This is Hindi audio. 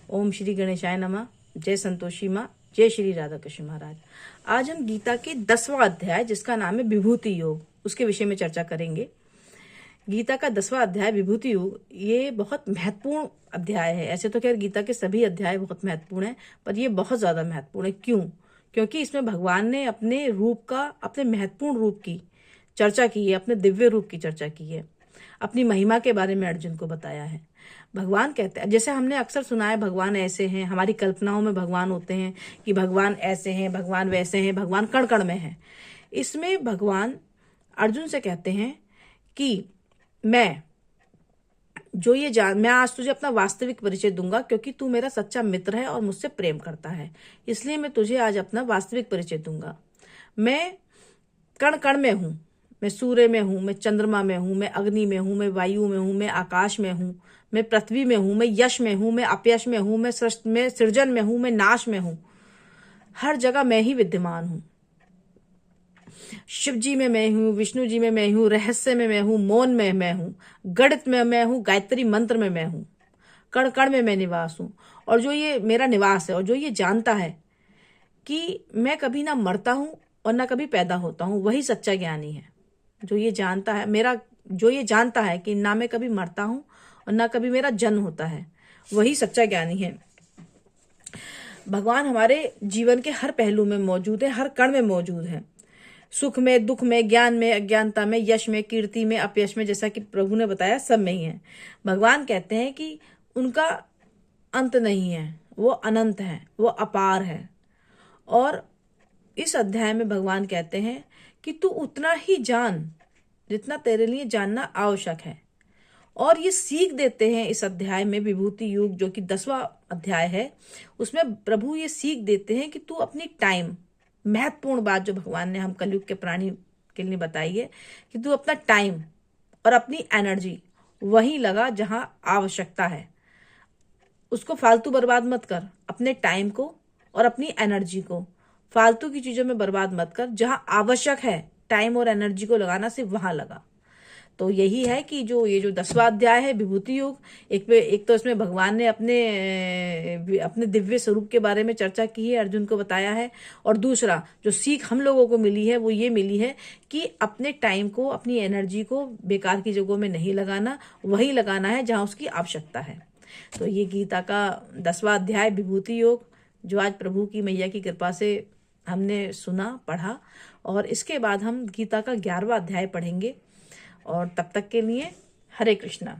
ओम श्री गणेशाय नमः। जय संतोषी माँ, जय श्री राधा कृष्ण महाराज। आज हम गीता के 10वां अध्याय, जिसका नाम है विभूति योग, उसके विषय में चर्चा करेंगे। गीता का 10वां अध्याय विभूति योग, ये बहुत महत्वपूर्ण अध्याय है। ऐसे तो खैर गीता के सभी अध्याय बहुत महत्वपूर्ण हैं, पर ये बहुत ज्यादा महत्वपूर्ण है। क्यों? क्योंकि इसमें भगवान ने अपने रूप का, अपने महत्वपूर्ण रूप की चर्चा की है, अपने दिव्य रूप की चर्चा की है, अपनी महिमा के बारे में अर्जुन को बताया है। भगवान कहते हैं, जैसे हमने अक्सर सुना है भगवान ऐसे हैं, हमारी कल्पनाओं में भगवान होते हैं कि भगवान ऐसे हैं, भगवान वैसे हैं, भगवान कण कण में हैं। इसमें भगवान अर्जुन से कहते हैं कि मैं आज तुझे अपना वास्तविक परिचय दूंगा, क्योंकि तू मेरा सच्चा मित्र है और मुझसे प्रेम करता है, इसलिए मैं तुझे आज अपना वास्तविक परिचय दूंगा। मैं कण कण में हूँ, मैं सूर्य में हूँ, मैं चंद्रमा में हूँ, मैं अग्नि में हूँ, मैं वायु में हूँ, मैं आकाश में हूँ, मैं पृथ्वी में हूँ, मैं यश में हूँ, मैं अपयश में हूँ, मैं सृजन में हूँ, मैं नाश में हूँ। हर जगह मैं ही विद्यमान हूँ। शिव जी में मैं हूँ, विष्णु जी में मैं हूँ, रहस्य में मैं हूँ, मौन में मैं हूँ, गणित में मैं हूँ, गायत्री मंत्र में मैं हूँ, कण कण में मैं निवास हूँ। और जो ये मेरा निवास है, और जो ये जानता है कि मैं कभी ना मरता हूँ और ना कभी पैदा होता हूँ, वही सच्चा ज्ञानी है। जो ये जानता है, जो ये जानता है कि ना मैं कभी मरता हूँ और ना कभी मेरा जन्म होता है, वही सच्चा ज्ञानी है। भगवान हमारे जीवन के हर पहलू में मौजूद है, हर कण में मौजूद है। सुख में, दुख में, ज्ञान में, अज्ञानता में, यश में, कीर्ति में, अपयश में, जैसा कि प्रभु ने बताया, सब में ही है। भगवान कहते हैं कि उनका अंत नहीं है, वो अनंत है, वो अपार है। और इस अध्याय में भगवान कहते हैं कि तू उतना ही जान जितना तेरे लिए जानना आवश्यक है। और ये सीख देते हैं इस अध्याय में, विभूति योग जो कि 10वां अध्याय है, उसमें प्रभु ये सीख देते हैं कि तू अपनी टाइम, महत्वपूर्ण बात जो भगवान ने हम कलयुग के प्राणी के लिए बताई है, कि तू अपना टाइम और अपनी एनर्जी वहीं लगा जहां आवश्यकता है। उसको फालतू बर्बाद मत कर। अपने टाइम को और अपनी एनर्जी को फालतू की चीजों में बर्बाद मत कर। जहां आवश्यक है टाइम और एनर्जी को लगाना, सिर्फ वहां लगा। तो यही है कि ये जो 10वां अध्याय है विभूति योग, एक तो इसमें भगवान ने अपने दिव्य स्वरूप के बारे में चर्चा की है, अर्जुन को बताया है। और दूसरा जो सीख हम लोगों को मिली है, वो ये मिली है कि अपने टाइम को, अपनी एनर्जी को बेकार की जगहों में नहीं लगाना, वही लगाना है जहां उसकी आवश्यकता है। तो ये गीता का 10वां अध्याय विभूति योग, जो आज प्रभु की मैया की कृपा से हमने सुना, पढ़ा। और इसके बाद हम गीता का 11वां अध्याय पढ़ेंगे। और तब तक के लिए हरे कृष्णा।